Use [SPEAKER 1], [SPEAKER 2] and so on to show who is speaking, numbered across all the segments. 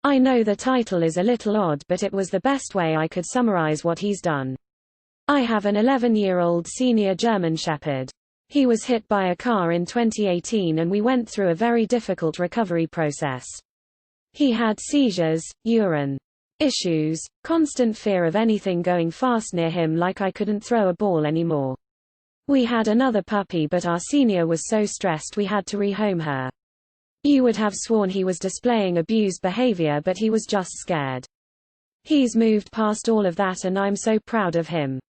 [SPEAKER 1] I know the title is a little odd, but it was the best way I could summarize what he's done. I have an 11-year-old senior German Shepherd. He was hit by a car in 2018 and we went through a very difficult recovery process. He had seizures, urine issues, constant fear of anything going fast near him, like I couldn't throw a ball anymore. We had another puppy, but our senior was so stressed we had to rehome her. You would have sworn he was displaying abused behavior, but he was just scared. He's moved past all of that and I'm so proud of him.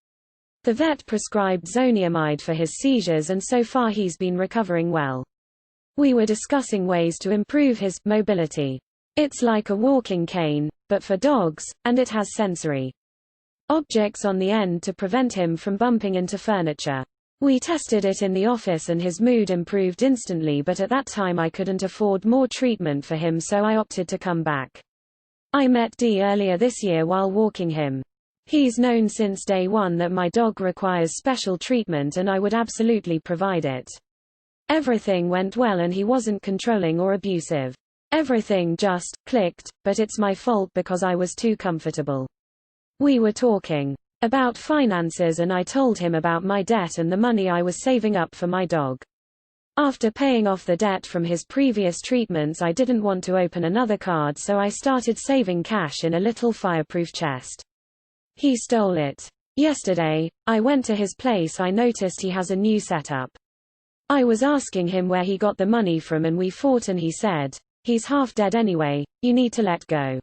[SPEAKER 1] The vet prescribed zoniamide for his seizures and so far he's been recovering well. We were discussing ways to improve his mobility. It's like a walking cane, but for dogs, and it has sensory objects on the end to prevent him from bumping into furniture. We tested it in the office and his mood improved instantly, but at that time I couldn't afford more treatment for him, so I opted to come back. I met Dee earlier this year while walking him. He's known since day one that my dog requires special treatment and I would absolutely provide it. Everything went well and he wasn't controlling or abusive. Everything just clicked, but it's my fault because I was too comfortable. We were talking about finances and I told him about my debt and the money I was saving up for my dog. After paying off the debt from his previous treatments, I didn't want to open another card, so I started saving cash in a little fireproof chest. He stole it. Yesterday, I went to his place. I noticed he has a new setup. I was asking him where he got the money from and we fought and he said, "He's half dead anyway, you need to let go.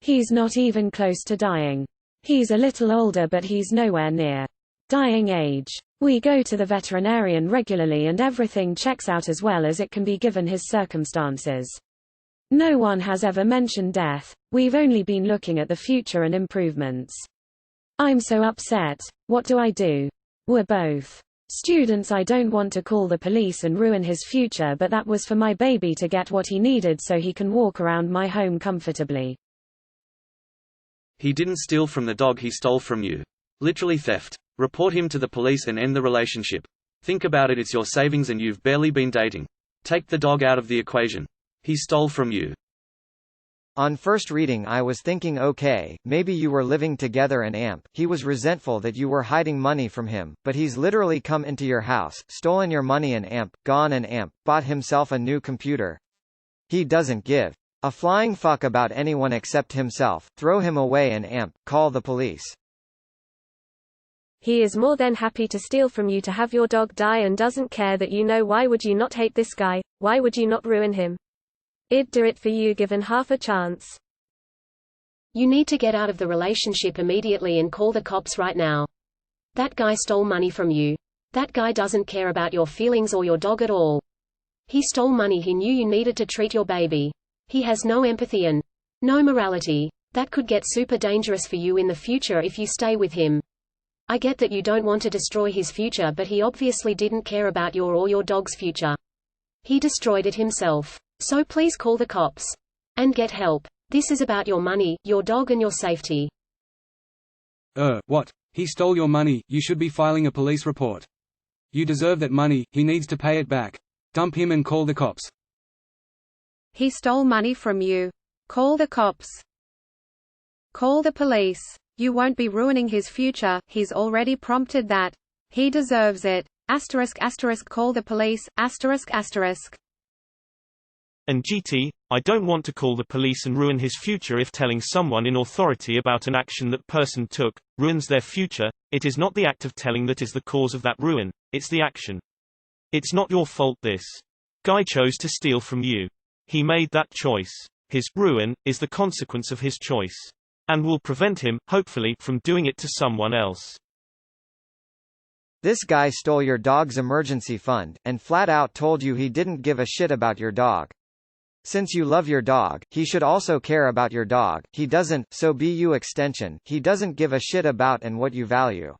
[SPEAKER 1] He's not even close to dying. He's a little older but he's nowhere near dying age." We go to the veterinarian regularly and everything checks out as well as it can be given his circumstances. No one has ever mentioned death, we've only been looking at the future and improvements. I'm so upset. What do I do? We're both students. I don't want to call the police and ruin his future, but that was for my baby to get what he needed so he can walk around my home comfortably.
[SPEAKER 2] He didn't steal from the dog, he stole from you. Literally theft. Report him to the police and end the relationship. Think about it, it's your savings and you've barely been dating. Take the dog out of the equation. He stole from you.
[SPEAKER 3] On first reading I was thinking, okay, maybe you were living together and he was resentful that you were hiding money from him, but he's literally come into your house, stolen your money and gone and bought himself a new computer. He doesn't give a flying fuck about anyone except himself. Throw him away and call the police.
[SPEAKER 4] He is more than happy to steal from you to have your dog die and doesn't care that you know. Why would you not hate this guy? Why would you not ruin him? I'd do it for you given half a chance.
[SPEAKER 5] You need to get out of the relationship immediately and call the cops right now. That guy stole money from you. That guy doesn't care about your feelings or your dog at all. He stole money he knew you needed to treat your baby. He has no empathy and no morality. That could get super dangerous for you in the future if you stay with him. I get that you don't want to destroy his future, but he obviously didn't care about your or your dog's future. He destroyed it himself. So please call the cops. And get help. This is about your money, your dog and your safety.
[SPEAKER 6] What? He stole your money, you should be filing a police report. You deserve that money, he needs to pay it back. Dump him and call the cops.
[SPEAKER 7] He stole money from you. Call the cops. Call the police. You won't be ruining his future, he's already prompted that. He deserves it. **** call the police, ****.
[SPEAKER 8] And GT, I don't want to call the police and ruin his future. If telling someone in authority about an action that person took ruins their future, it is not the act of telling that is the cause of that ruin, it's the action. It's not your fault this guy chose to steal from you. He made that choice. His ruin is the consequence of his choice. And will prevent him, hopefully, from doing it to someone else.
[SPEAKER 3] This guy stole your dog's emergency fund, and flat out told you he didn't give a shit about your dog. Since you love your dog, he should also care about your dog. He doesn't, so BU extension, he doesn't give a shit about and what you value.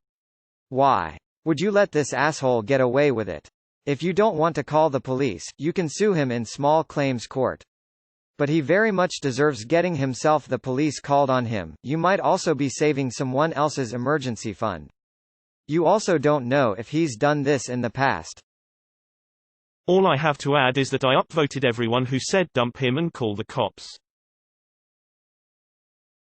[SPEAKER 3] Why would you let this asshole get away with it? If you don't want to call the police, you can sue him in small claims court. But he very much deserves getting himself the police called on him. You might also be saving someone else's emergency fund. You also don't know if he's done this in the past.
[SPEAKER 8] All I have to add is that I upvoted everyone who said dump him and call the cops.